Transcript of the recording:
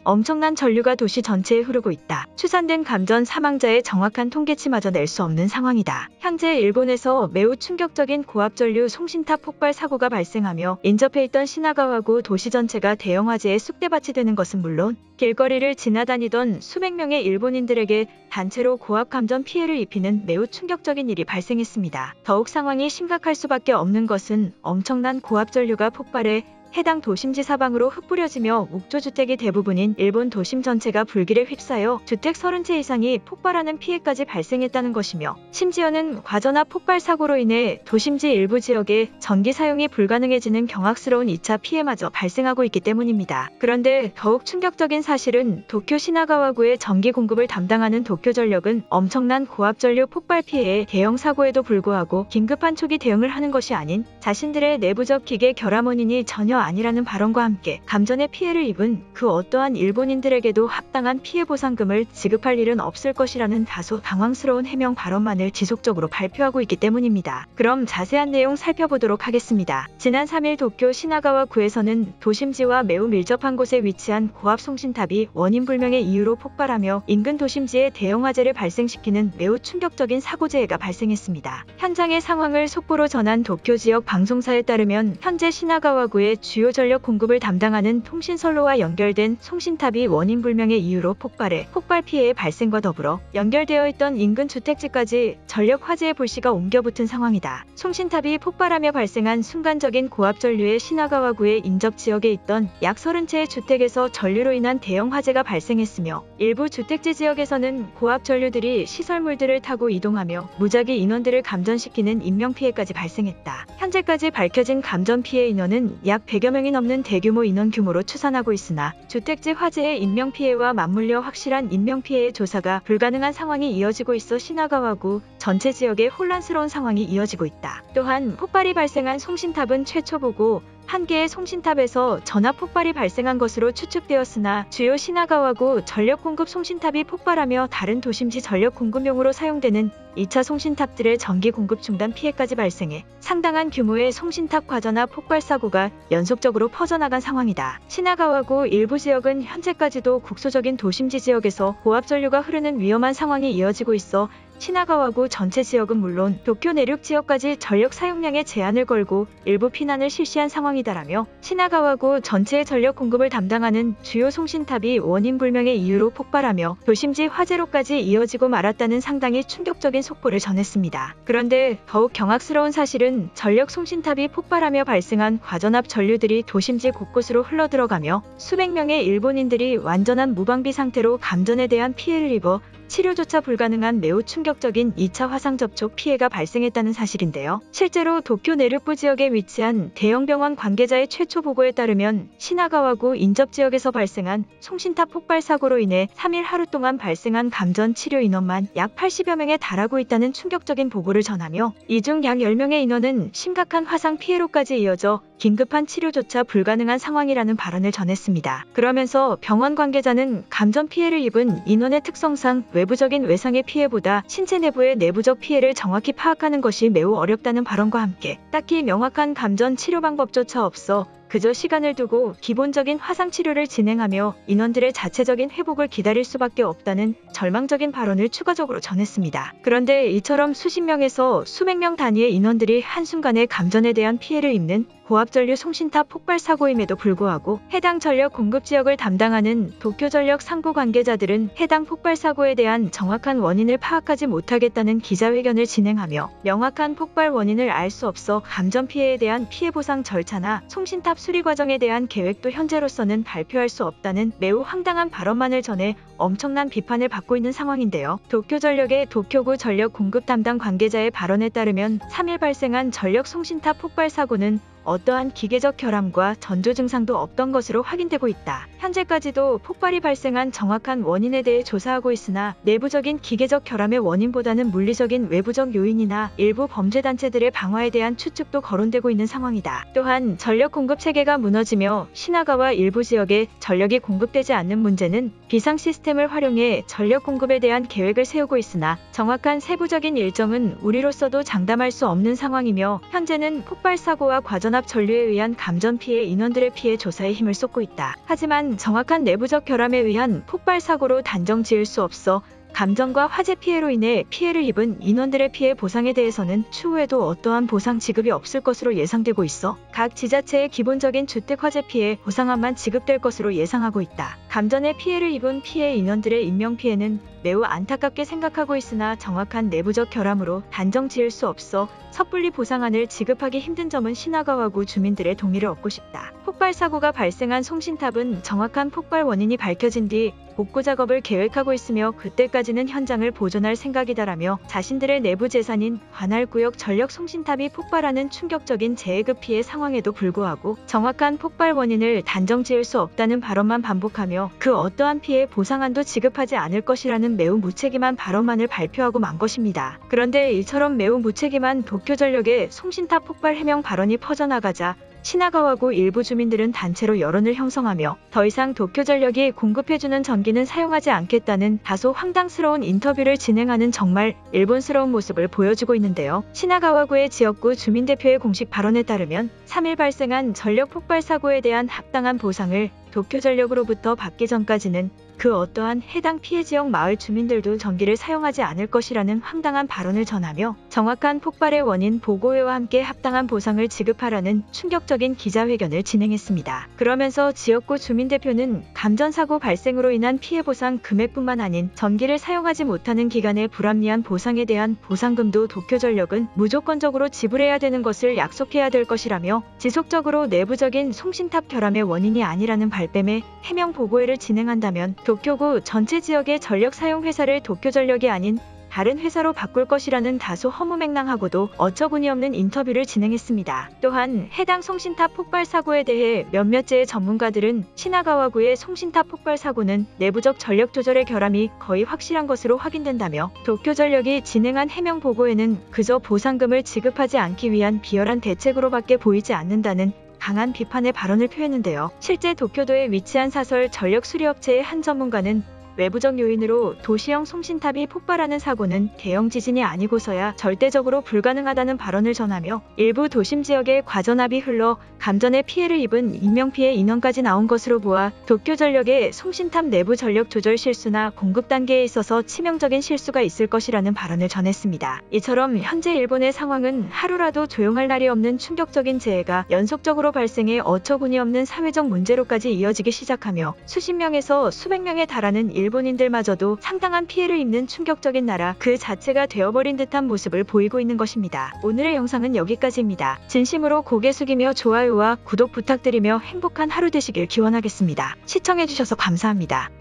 엄청난 전류가 도시 전체에 흐르고 있다. 추산된 감전 사망자의 정확한 통계치마저 낼 수 없는 상황이다. 현재 일본에서 매우 충격적인 고압전류 송신탑 폭발 사고가 발생하며 인접해 있던 시나가와구 도시 전체가 대형 화재의 쑥대밭이 되는 것은 물론 길거리를 지나다니던 수백 명의 일본인들에게 단체로 고압 감전 피해를 입히는 매우 충격적인 일이 발생했습니다. 더욱 상황이 심각할 수밖에 없는 것은 엄청난 고압 전류가 폭발해 해당 도심지 사방으로 흩뿌려지며 목조주택이 대부분인 일본 도심 전체가 불길에 휩싸여 주택 30채 이상이 폭발하는 피해까지 발생했다는 것이며, 심지어는 과전압 폭발 사고로 인해 도심지 일부 지역에 전기 사용이 불가능해지는 경악스러운 2차 피해마저 발생하고 있기 때문입니다. 그런데 더욱 충격적인 사실은 도쿄 시나가와구의 전기 공급을 담당하는 도쿄전력은 엄청난 고압전류 폭발 피해의 대형 사고에도 불구하고 긴급한 초기 대응을 하는 것이 아닌 자신들의 내부적 기계 결함 원인이 전혀 아니라는 발언과 함께 감전의 피해를 입은 그 어떠한 일본인들에게도 합당한 피해 보상금을 지급할 일은 없을 것이라는 다소 당황스러운 해명 발언만을 지속적으로 발표하고 있기 때문입니다. 그럼 자세한 내용 살펴보도록 하겠습니다. 지난 3일 도쿄 시나가와구에서는 도심지와 매우 밀접한 곳에 위치한 고압 송신탑이 원인 불명의 이유로 폭발하며 인근 도심지에 대형 화재를 발생시키는 매우 충격적인 사고재해가 발생했습니다. 현장의 상황을 속보로 전한 도쿄 지역 방송사에 따르면 현재 시나가와구의 주요 전력 공급을 담당하는 통신선로와 연결된 송신탑이 원인 불명의 이유로 폭발해 폭발 피해의 발생과 더불어 연결되어 있던 인근 주택지까지 전력 화재의 불씨가 옮겨붙은 상황이다. 송신탑이 폭발하며 발생한 순간적인 고압 전류의 시나가와구의 인접 지역에 있던 약 30채의 주택에서 전류로 인한 대형 화재가 발생했으며, 일부 주택지 지역에서는 고압 전류들이 시설물들을 타고 이동하며 무작위 인원들을 감전시키는 인명피해까지 발생했다. 현재까지 밝혀진 감전 피해 인원은 약 100여 명이 넘는 대규모 인원 규모로 추산하고 있으나 주택지 화재의 인명피해와 맞물려 확실한 인명피해의 조사가 불가능한 상황이 이어지고 있어 시나가와구 전체 지역에 혼란스러운 상황이 이어지고 있다. 또한 폭발이 발생한 송신탑은 최초 보고 한 개의 송신탑에서 전압 폭발이 발생한 것으로 추측되었으나 주요 시나가와구 전력 공급 송신탑이 폭발하며 다른 도심지 전력 공급용으로 사용되는 2차 송신탑들의 전기 공급 중단 피해까지 발생해 상당한 규모의 송신탑 과전압 폭발 사고가 연속적으로 퍼져나간 상황이다. 시나가와구 일부 지역은 현재까지도 국소적인 도심지 지역에서 고압 전류가 흐르는 위험한 상황이 이어지고 있어 시나가와구 전체 지역은 물론 도쿄 내륙 지역까지 전력 사용량에 제한을 걸고 일부 피난을 실시한 상황이다라며, 시나가와구 전체의 전력 공급을 담당하는 주요 송신탑이 원인 불명의 이유로 폭발하며 도심지 화재로까지 이어지고 말았다는 상당히 충격적인 속보를 전했습니다. 그런데 더욱 경악스러운 사실은 전력 송신탑이 폭발하며 발생한 과전압 전류들이 도심지 곳곳으로 흘러들어가며 수백 명의 일본인들이 완전한 무방비 상태로 감전에 대한 피해를 입어 치료조차 불가능한 매우 충격적인 2차 화상 접촉 피해가 발생했다는 사실인데요. 실제로 도쿄 내륙부 지역에 위치한 대형 병원 관계자의 최초 보고에 따르면 시나가와구 인접 지역에서 발생한 송신탑 폭발 사고로 인해 3일 하루 동안 발생한 감전 치료 인원만 약 80여 명에 달하고 있다는 충격적인 보고를 전하며, 이 중 약 10명의 인원은 심각한 화상 피해로까지 이어져 긴급한 치료조차 불가능한 상황이라는 발언을 전했습니다. 그러면서 병원 관계자는 감전 피해를 입은 인원의 특성상 외부적인 외상의 피해보다 신체 내부의 내부적 피해를 정확히 파악하는 것이 매우 어렵다는 발언과 함께 딱히 명확한 감전 치료 방법조차 없어 그저 시간을 두고 기본적인 화상 치료를 진행하며 인원들의 자체적인 회복을 기다릴 수밖에 없다는 절망적인 발언을 추가적으로 전했습니다. 그런데 이처럼 수십 명에서 수백 명 단위의 인원들이 한순간에 감전에 대한 피해를 입는 고압전류 송신탑 폭발 사고임에도 불구하고 해당 전력 공급 지역을 담당하는 도쿄전력 상부 관계자들은 해당 폭발 사고에 대한 정확한 원인을 파악하지 못하겠다는 기자회견을 진행하며, 명확한 폭발 원인을 알 수 없어 감전 피해에 대한 피해 보상 절차나 송신탑 수리 과정에 대한 계획도 현재로서는 발표할 수 없다는 매우 황당한 발언만을 전해 엄청난 비판을 받고 있는 상황인데요. 도쿄전력의 도쿄구 전력 공급 담당 관계자의 발언에 따르면 3일 발생한 전력 송신탑 폭발 사고는 어떠한 기계적 결함과 전조 증상도 없던 것으로 확인되고 있다. 현재까지도 폭발이 발생한 정확한 원인에 대해 조사하고 있으나 내부적인 기계적 결함의 원인보다는 물리적인 외부적 요인이나 일부 범죄단체들의 방화에 대한 추측도 거론되고 있는 상황이다. 또한 전력 공급 체계가 무너지며 시나가와 일부 지역에 전력이 공급되지 않는 문제는 비상 시스템을 활용해 전력 공급에 대한 계획을 세우고 있으나 정확한 세부적인 일정은 우리로서도 장담할 수 없는 상황이며, 현재는 폭발 사고와 과전 과전압 전류에 의한 감전 피해 인원들의 피해 조사에 힘을 쏟고 있다. 하지만 정확한 내부적 결함에 의한 폭발 사고로 단정 지을 수 없어 감전과 화재 피해로 인해 피해를 입은 인원들의 피해 보상에 대해서는 추후에도 어떠한 보상 지급이 없을 것으로 예상되고 있어 각 지자체의 기본적인 주택 화재 피해 보상안만 지급될 것으로 예상하고 있다. 감전의 피해를 입은 피해 인원들의 인명피해는 매우 안타깝게 생각하고 있으나 정확한 내부적 결함으로 단정 지을 수 없어 섣불리 보상안을 지급하기 힘든 점은 시나가와구 주민들의 동의를 얻고 싶다. 폭발 사고가 발생한 송신탑은 정확한 폭발 원인이 밝혀진 뒤 복구 작업을 계획하고 있으며 그때까지는 현장을 보존할 생각이다라며 자신들의 내부 재산인 관할구역 전력 송신탑이 폭발하는 충격적인 재해급 피해 상황에도 불구하고 정확한 폭발 원인을 단정 지을 수 없다는 발언만 반복하며 그 어떠한 피해 보상안도 지급하지 않을 것이라는 매우 무책임한 발언만을 발표하고 만 것입니다. 그런데 이처럼 매우 무책임한 도쿄전력의 송신탑 폭발 해명 발언이 퍼져나가자 시나가와구 일부 주민들은 단체로 여론을 형성하며 더 이상 도쿄전력이 공급해주는 전기는 사용하지 않겠다는 다소 황당스러운 인터뷰를 진행하는 정말 일본스러운 모습을 보여주고 있는데요. 시나가와구의 지역구 주민대표의 공식 발언에 따르면 3일 발생한 전력 폭발 사고에 대한 합당한 보상을 도쿄전력으로부터 받기 전까지는 그 어떠한 해당 피해 지역 마을 주민들도 전기를 사용하지 않을 것이라는 황당한 발언을 전하며 정확한 폭발의 원인 보고회와 함께 합당한 보상을 지급하라는 충격적인 기자회견을 진행했습니다. 그러면서 지역구 주민대표는 감전사고 발생으로 인한 피해 보상 금액뿐만 아닌 전기를 사용하지 못하는 기간의 불합리한 보상에 대한 보상금도 도쿄전력은 무조건적으로 지불해야 되는 것을 약속해야 될 것이라며 지속적으로 내부적인 송신탑 결함의 원인이 아니라는 발뺌에 해명 보고회를 진행한다면 도쿄구 전체 지역의 전력 사용 회사를 도쿄전력이 아닌 다른 회사로 바꿀 것이라는 다소 허무맹랑하고도 어처구니없는 인터뷰를 진행했습니다. 또한 해당 송신탑 폭발 사고에 대해 몇몇째의 전문가들은 시나가와구의 송신탑 폭발 사고는 내부적 전력 조절의 결함이 거의 확실한 것으로 확인된다며 도쿄전력이 진행한 해명 보고에는 그저 보상금을 지급하지 않기 위한 비열한 대책으로밖에 보이지 않는다는 강한 비판의 발언을 표했는데요. 실제 도쿄도에 위치한 사설 전력 수리업체의 한 전문가는 외부적 요인으로 도시형 송신탑이 폭발하는 사고는 대형 지진이 아니고서야 절대적으로 불가능하다는 발언을 전하며 일부 도심 지역에 과전압이 흘러 감전에 피해를 입은 인명피해 인원까지 나온 것으로 보아 도쿄전력의 송신탑 내부 전력 조절 실수나 공급 단계에 있어서 치명적인 실수가 있을 것이라는 발언을 전했습니다. 이처럼 현재 일본의 상황은 하루라도 조용할 날이 없는 충격적인 재해가 연속적으로 발생해 어처구니없는 사회적 문제로까지 이어지기 시작하며 수십 명에서 수백 명에 달하는 일본인들마저도 상당한 피해를 입는 충격적인 나라 그 자체가 되어버린 듯한 모습을 보이고 있는 것입니다. 오늘의 영상은 여기까지입니다. 진심으로 고개 숙이며 좋아요와 구독 부탁드리며 행복한 하루 되시길 기원하겠습니다. 시청해주셔서 감사합니다.